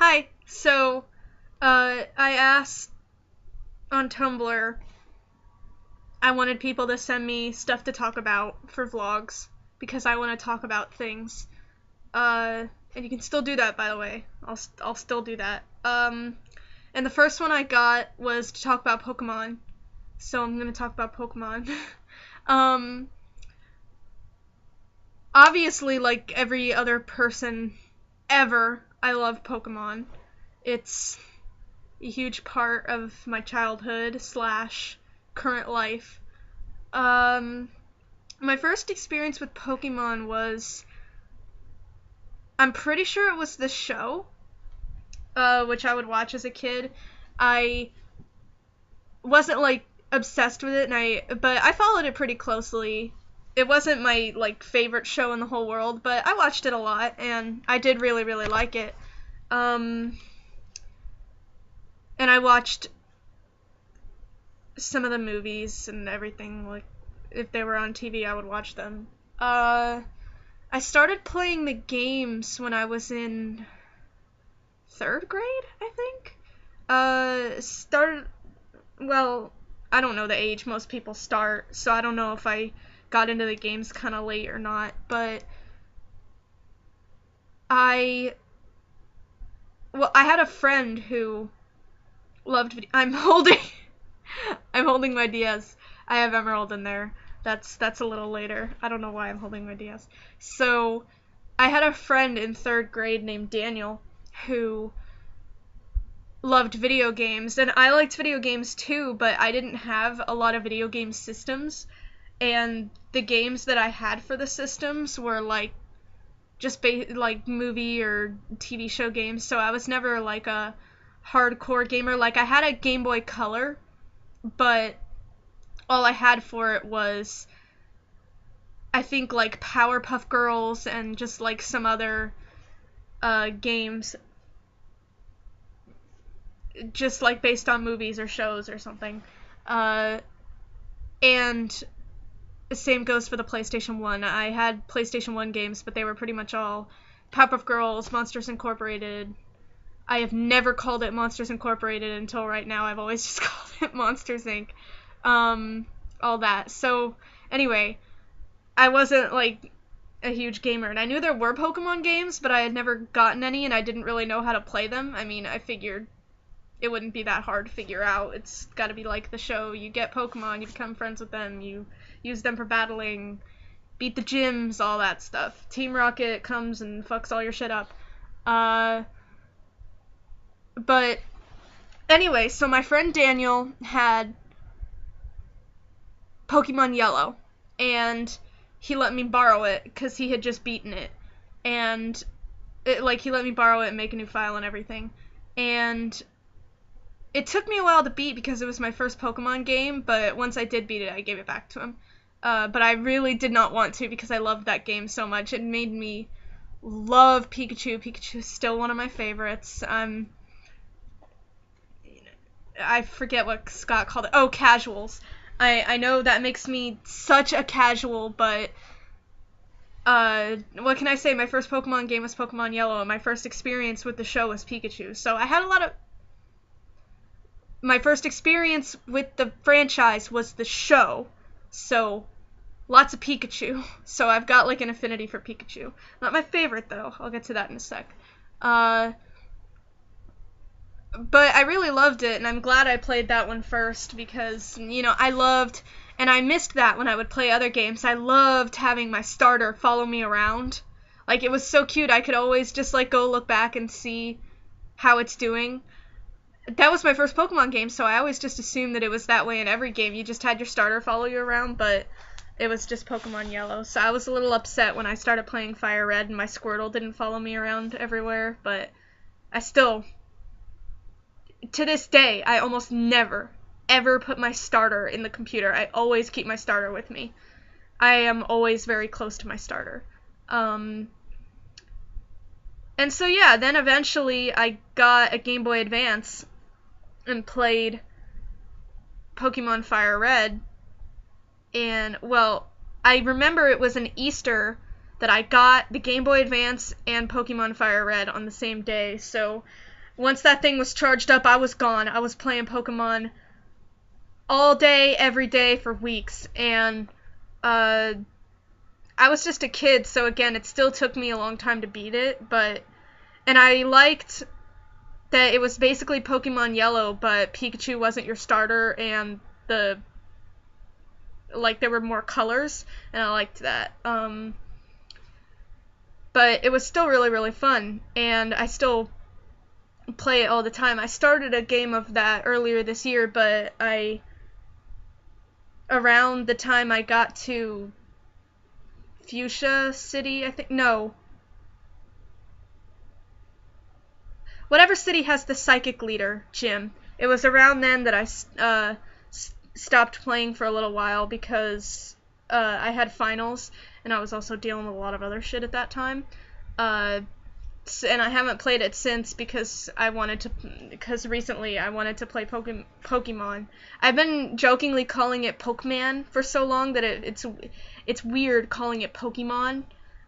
Hi. I asked on Tumblr. I wanted people to send me stuff to talk about for vlogs because I want to talk about things. And you can still do that, by the way. I'll still do that. And the first one I got was to talk about Pokemon, so I'm gonna talk about Pokemon. um, Obviously, like every other person ever, I love Pokemon. It's a huge part of my childhood slash current life. Um, my first experience with Pokemon was, I'm pretty sure it was the show, which I would watch as a kid. I wasn't like obsessed with it, but I followed it pretty closely. It wasn't my like favorite show in the whole world, but I watched it a lot, and I did really, really like it. Um, and I watched some of the movies and everything. Like, if they were on TV, I would watch them. I started playing the games when I was in third grade, I think. Started, well, I don't know the age most people start, so I don't know if I got into the games kind of late or not, but I, I had a friend who loved I'm holding my DS. I have Emerald in there. That's a little later. I don't know why I'm holding my DS. So, I had a friend in third grade named Daniel who loved video games, and I liked video games too, but I didn't have a lot of video game systems, and the games that I had for the systems were like just like movie or TV show games, so I was never like a hardcore gamer. Like, I had a Game Boy Color, but all I had for it was, I think, like Powerpuff Girls and just like some other games, just like based on movies or shows or something. And the same goes for the PlayStation 1. I had PlayStation 1 games, but they were pretty much all Powerpuff Girls, Monsters Incorporated. I have never called it Monsters Incorporated until right now. I've always just called it Monsters Inc. All that. So, anyway, I wasn't like a huge gamer, and I knew there were Pokemon games, but I had never gotten any, and I didn't really know how to play them. I mean, I figured it wouldn't be that hard to figure out. It's got to be like the show. You get Pokemon, you become friends with them, you use them for battling, beat the gyms, all that stuff. Team Rocket comes and fucks all your shit up. But anyway, so my friend Daniel had Pokemon Yellow, and he let me borrow it because he had just beaten it, and he let me borrow it and make a new file and everything, and it took me a while to beat because it was my first Pokemon game, but once I did beat it, I gave it back to him. But I really did not want to because I loved that game so much. It made me love Pikachu. Pikachu is still one of my favorites. I forget what Scott called it. Oh, casuals. I know that makes me such a casual, but what can I say? My first Pokemon game was Pokemon Yellow, and my first experience with the show was Pikachu. So I had a lot of... My first experience with the franchise was the show, so lots of Pikachu. So I've got like an affinity for Pikachu. Not my favorite though. I'll get to that in a sec. But I really loved it, and I'm glad I played that one first because, I loved, and I missed that when I would play other games. I loved having my starter follow me around. Like, it was so cute. I could always just like go look back and see how it's doing. That was my first Pokemon game, so I always just assumed that it was that way in every game. You just had your starter follow you around, but it was just Pokemon Yellow. So I was a little upset when I started playing Fire Red and my Squirtle didn't follow me around everywhere, but I still, to this day, I almost never, ever put my starter in the computer. I always keep my starter with me. I am always very close to my starter. And so yeah, then eventually I got a Game Boy Advance and played Pokemon Fire Red, and, well, I remember it was an Easter that I got the Game Boy Advance and Pokemon Fire Red on the same day. So once that thing was charged up, I was gone. I was playing Pokemon all day, every day for weeks. And I was just a kid, so again, it still took me a long time to beat it. And I liked that it was basically Pokemon Yellow, but Pikachu wasn't your starter, and there were more colors, and I liked that. But it was still really, really fun, and I still play it all the time. I started a game of that earlier this year, but around the time I got to Fuchsia City, I think, no. Whatever city has the psychic leader gym. It was around then that I stopped playing for a little while because I had finals, and I was also dealing with a lot of other shit at that time. And I haven't played it since because recently I wanted to play Pokemon. I've been jokingly calling it Pokemon for so long that it's weird calling it Pokemon.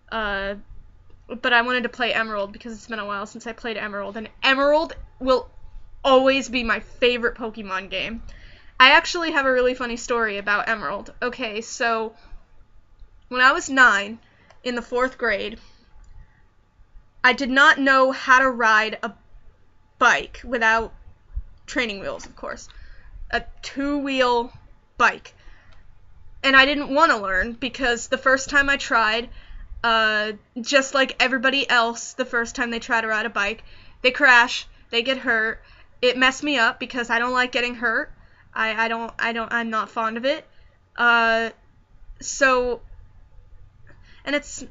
But I wanted to play Emerald because it's been a while since I played Emerald, and Emerald will always be my favorite Pokemon game. I actually have a really funny story about Emerald. Okay, so when I was 9, in the 4th grade, I did not know how to ride a bike without training wheels, of course. A 2-wheel bike. And I didn't want to learn because the first time I tried, just like everybody else, the first time they try to ride a bike, they crash, they get hurt. It messed me up because I don't like getting hurt. I'm not fond of it. So, and it's,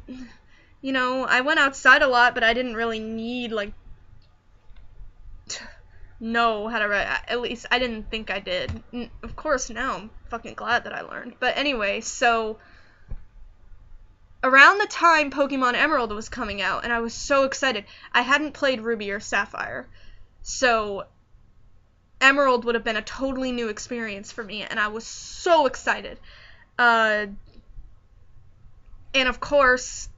I went outside a lot, but I didn't really need, know how to ride. At least I didn't think I did. Of course, now I'm fucking glad that I learned. But anyway, so around the time Pokemon Emerald was coming out, and I was so excited. I hadn't played Ruby or Sapphire, so Emerald would have been a totally new experience for me, and I was so excited. And of course,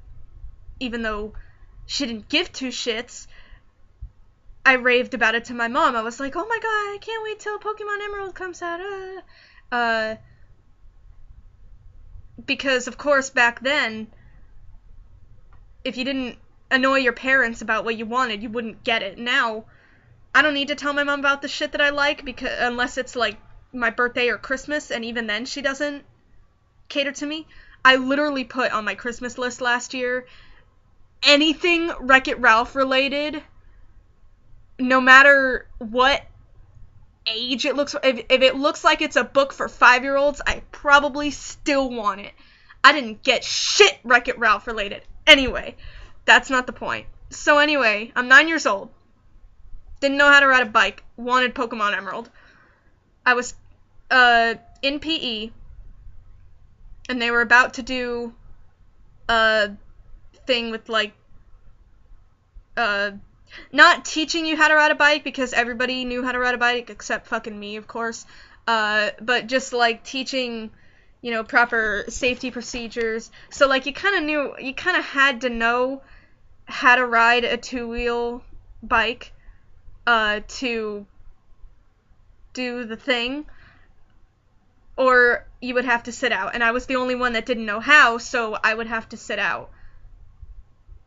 even though she didn't give two shits, I raved about it to my mom. I was like, oh my god, I can't wait till Pokemon Emerald comes out. Because, of course, back then, if you didn't annoy your parents about what you wanted, you wouldn't get it. Now, I don't need to tell my mom about the shit that I like, unless it's, my birthday or Christmas, and even then she doesn't cater to me. I literally put on my Christmas list last year, anything Wreck-It Ralph related, no matter what age it looks, if it looks like it's a book for 5-year-olds, I probably still want it. I didn't get shit Wreck-It Ralph related. Anyway, that's not the point. So anyway, I'm 9 years old. Didn't know how to ride a bike. Wanted Pokemon Emerald. I was in PE, and they were about to do a thing with not teaching you how to ride a bike, because everybody knew how to ride a bike except fucking me, of course. But just teaching, proper safety procedures. So you kind of had to know how to ride a 2-wheel bike to do the thing, or you would have to sit out. And I was the only one that didn't know how, so I would have to sit out.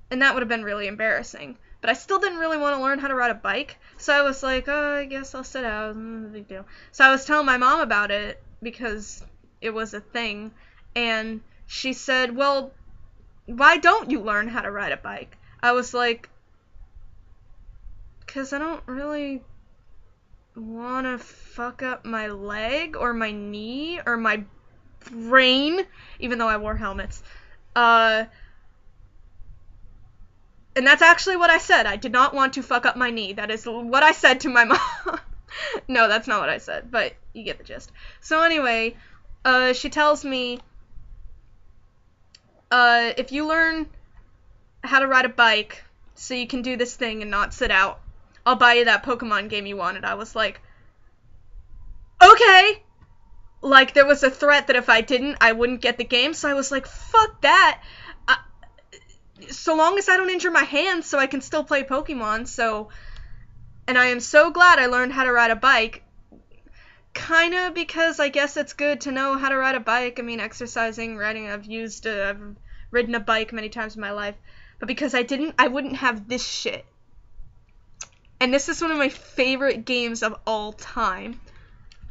And that would have been really embarrassing. But I still didn't really want to learn how to ride a bike, so I was like, oh, I guess I'll sit out, no big deal. So I was telling my mom about it, because it was a thing, and she said, well, why don't you learn how to ride a bike? I was like, because I don't really want to fuck up my leg, or my knee, or my brain, even though I wore helmets. And that's actually what I said. I did not want to fuck up my knee. That is what I said to my mom. No, that's not what I said, but you get the gist. So anyway, she tells me, if you learn how to ride a bike so you can do this thing and not sit out, I'll buy you that Pokemon game you wanted. I was like, okay. There was a threat that if I didn't, I wouldn't get the game, so I was like, fuck that. so long as I don't injure my hands, so I can still play Pokemon. So, and I am so glad I learned how to ride a bike. Kinda because I guess it's good to know how to ride a bike. I mean, exercising, riding, I've ridden a bike many times in my life. But because I wouldn't have this shit. And this is one of my favorite games of all time.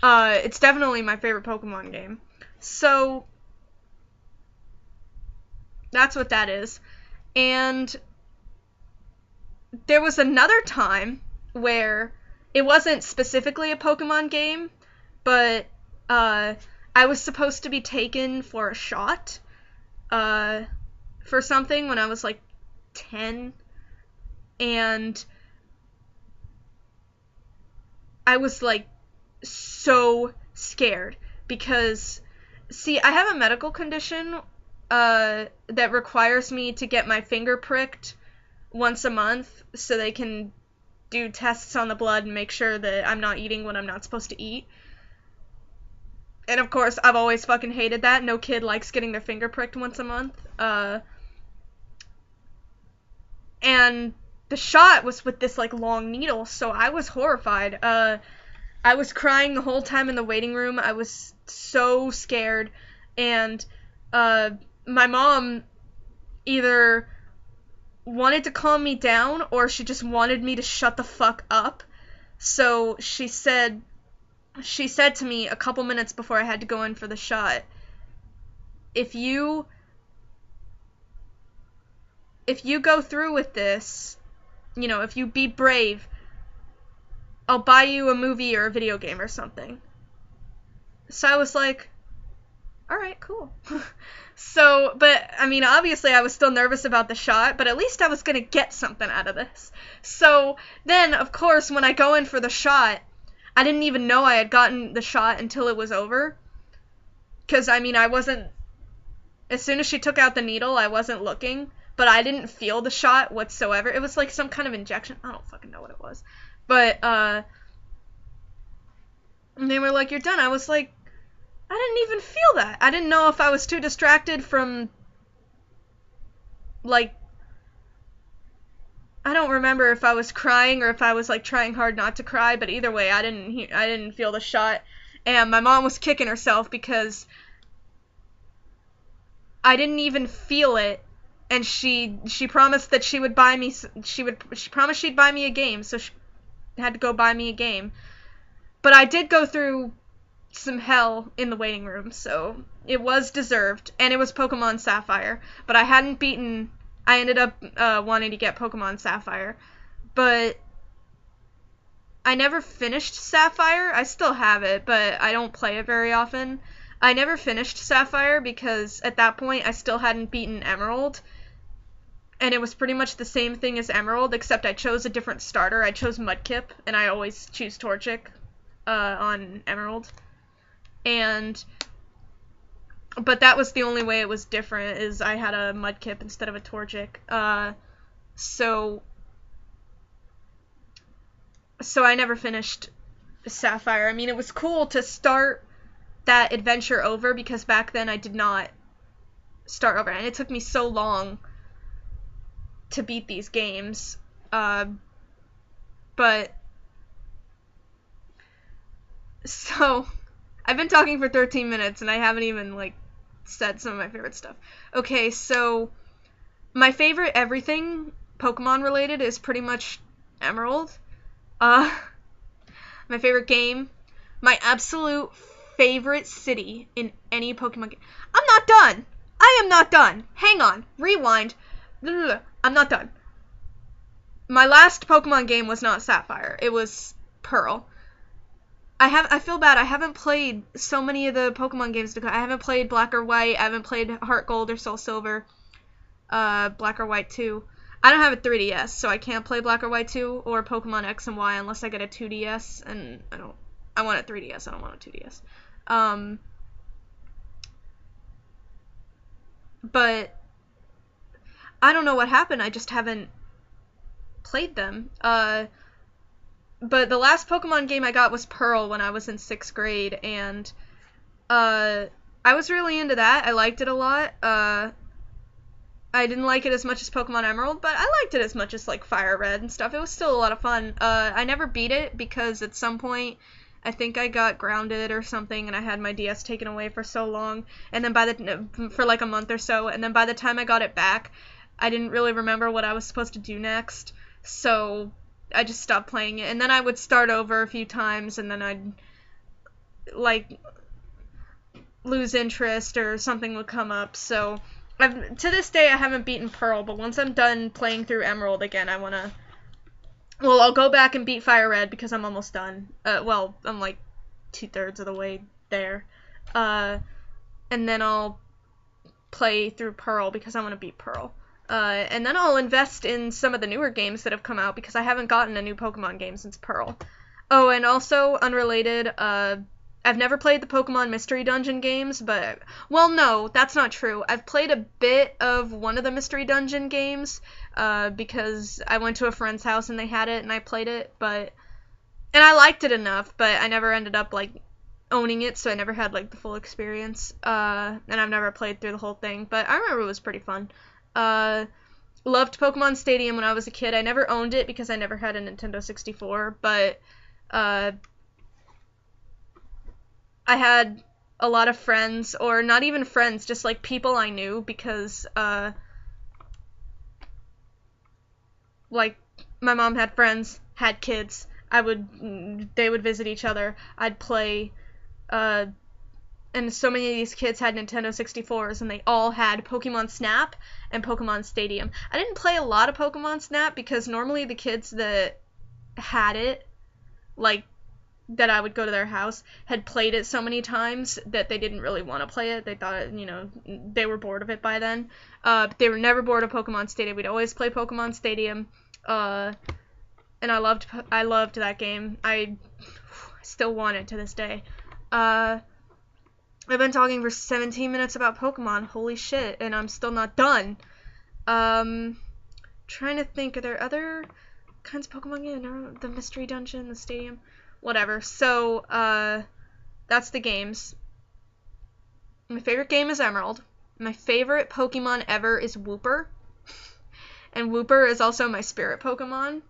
It's definitely my favorite Pokemon game. So, that's what that is. And there was another time where it wasn't specifically a Pokemon game, but I was supposed to be taken for a shot for something when I was like 10, and I was like so scared because, see, I have a medical condition that requires me to get my finger pricked once a month so they can do tests on the blood and make sure that I'm not eating what I'm not supposed to eat. And of course, I've always fucking hated that. No kid likes getting their finger pricked once a month. And the shot was with this like long needle, so I was horrified. I was crying the whole time in the waiting room. I was so scared, and my mom either wanted to calm me down or she just wanted me to shut the fuck up. So she said to me a couple minutes before I had to go in for the shot, if you go through with this, you know, if you be brave, I'll buy you a movie or a video game or something. So I was like, alright, cool. So, but, I mean, obviously I was still nervous about the shot, but at least I was gonna get something out of this. So, then, of course, when I go in for the shot, I didn't even know I had gotten the shot until it was over. Because, I mean, I wasn't, as soon as she took out the needle, I wasn't looking, but I didn't feel the shot whatsoever. It was like some kind of injection. I don't fucking know what it was. But, and they were like, you're done. I was like, I didn't even feel that. I didn't know if I was too distracted from, like, I don't remember if I was crying or if I was, like, trying hard not to cry, but either way, I didn't feel the shot. And my mom was kicking herself because I didn't even feel it, and she promised that she would buy me, she promised she'd buy me a game, so she had to go buy me a game. But I did go through some hell in the waiting room, so it was deserved, and it was Pokemon Sapphire, but I ended up wanting to get Pokemon Sapphire, but I never finished Sapphire. I still have it, but I don't play it very often. I never finished Sapphire because at that point I still hadn't beaten Emerald, and it was pretty much the same thing as Emerald, except I chose a different starter. I chose Mudkip, and I always choose Torchic on Emerald. But that was the only way it was different, is I had a Mudkip instead of a Torchic. So I never finished Sapphire. I mean, it was cool to start that adventure over, because back then I did not start over, and it took me so long to beat these games. But, so, I've been talking for 13 minutes, and I haven't even, like, said some of my favorite stuff. Okay, so, my favorite everything Pokemon related is pretty much Emerald. My favorite game, my absolute favorite city in any Pokemon game. I'm not done! I am not done! Hang on. Rewind. I'm not done. My last Pokemon game was not Sapphire. It was Pearl. I feel bad. I haven't played so many of the Pokemon games. I haven't played Black or White. I haven't played Heart Gold or Soul Silver. Black or White 2. I don't have a 3DS, so I can't play Black or White 2 or Pokemon X and Y unless I get a 2DS, and I want a 3DS. I don't want a 2DS. But I don't know what happened. I just haven't played them. But the last Pokemon game I got was Pearl when I was in 6th grade, and I was really into that. I liked it a lot. I didn't like it as much as Pokemon Emerald, but I liked it as much as, like, Fire Red and stuff. It was still a lot of fun. I never beat it because at some point I think I got grounded or something, and I had my DS taken away for so long, and then for like a month or so, and then by the time I got it back, I didn't really remember what I was supposed to do next, so I just stopped playing it, and then I would start over a few times, and then I'd, like, lose interest or something would come up, so to this day I haven't beaten Pearl, but once I'm done playing through Emerald again, I'll go back and beat Fire Red because I'm almost done. I'm like 2/3 of the way there. And then I'll play through Pearl because I want to beat Pearl. And then I'll invest in some of the newer games that have come out because I haven't gotten a new Pokemon game since Pearl. Oh, and also, unrelated, I've never played the Pokemon Mystery Dungeon games, but, well, no, that's not true. I've played a bit of one of the Mystery Dungeon games, because I went to a friend's house and they had it and I played it, and I liked it enough, but I never ended up, like, owning it, so I never had, like, the full experience, and I've never played through the whole thing, but I remember it was pretty fun. Loved Pokemon Stadium when I was a kid. I never owned it because I never had a Nintendo 64, but, I had a lot of friends, or not even friends, just, like, people I knew, because, like, my mom had friends, had kids, they would visit each other, I'd play, and so many of these kids had Nintendo 64s, and they all had Pokemon Snap and Pokemon Stadium. I didn't play a lot of Pokemon Snap, because normally the kids that had it, like, that I would go to their house, had played it so many times that they didn't really want to play it. They thought, they were bored of it by then. But they were never bored of Pokemon Stadium. We'd always play Pokemon Stadium. And I loved that game. I still want it to this day. I've been talking for 17 minutes about Pokemon. Holy shit. And I'm still not done. Trying to think, are there other kinds of Pokemon games? The Mystery Dungeon, the Stadium? Whatever. So, that's the games. My favorite game is Emerald. My favorite Pokemon ever is Wooper. And Wooper is also my spirit Pokemon.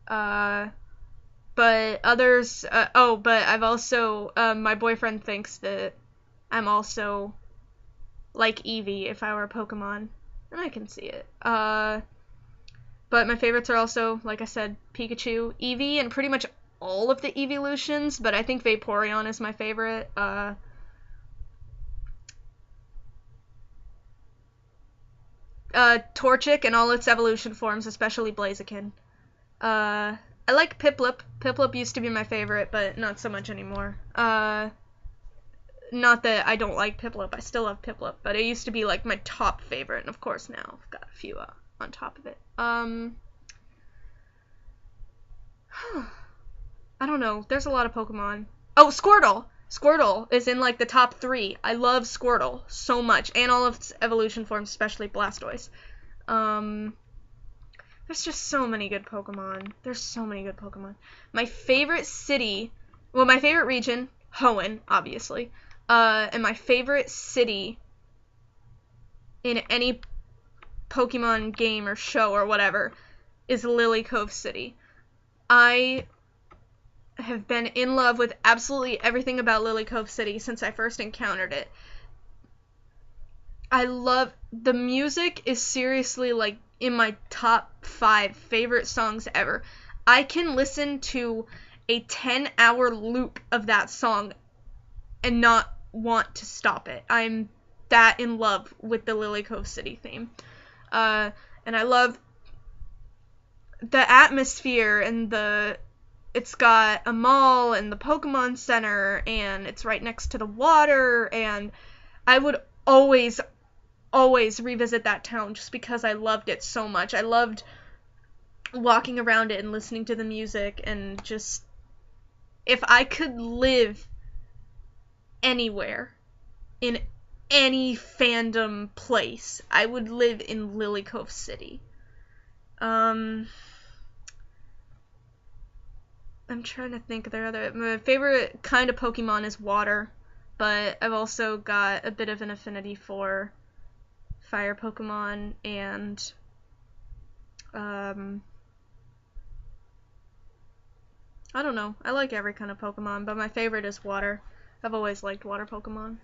But others, but I've also, my boyfriend thinks that I'm also like Eevee if I were a Pokemon. And I can see it. But my favorites are also, like I said, Pikachu, Eevee, and pretty much all of the evolutions, but I think Vaporeon is my favorite. Torchic and all its evolution forms, especially Blaziken. I like Piplup. Piplup used to be my favorite, but not so much anymore. Not that I don't like Piplup, I still love Piplup, but it used to be, like, my top favorite, and of course now I've got a few on top of it. I don't know. There's a lot of Pokemon. Oh, Squirtle! Squirtle is in, like, the top 3. I love Squirtle so much. And all of its evolution forms, especially Blastoise. There's just so many good Pokemon. There's so many good Pokemon. My favorite city... Well, my favorite region, Hoenn, obviously. And my favorite city in any Pokemon game or show or whatever is Lily Cove City. I have been in love with absolutely everything about Lily Cove City since I first encountered it. The music is seriously, like, in my top 5 favorite songs ever. I can listen to a 10-hour loop of that song and not want to stop it. I'm that in love with the Lily Cove City theme. And I love the atmosphere and it's got a mall and the Pokemon Center, and it's right next to the water, and I would always revisit that town just because I loved it so much. I loved walking around it and listening to the music, and just, if I could live anywhere, in any fandom place, I would live in Lily Cove City. I'm trying to think of their my favorite kind of Pokemon is water, but I've also got a bit of an affinity for fire Pokemon, and I don't know. I like every kind of Pokemon, but my favorite is water. I've always liked water Pokemon.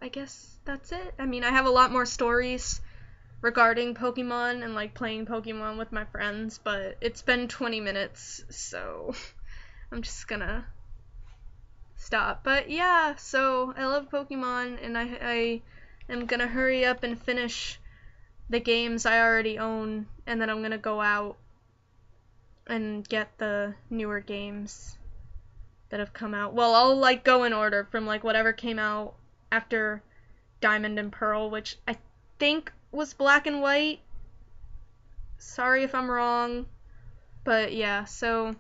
I guess that's it. I mean, I have a lot more stories regarding Pokemon and like playing Pokemon with my friends, but it's been 20 minutes, so I'm just gonna stop. But yeah, so I love Pokemon, and I am gonna hurry up and finish the games I already own, and then I'm gonna go out and get the newer games that have come out. Well, I'll like go in order from like whatever came out after Diamond and Pearl, which I think was Black and White. Sorry if I'm wrong. But yeah, so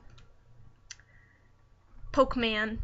Pokemon.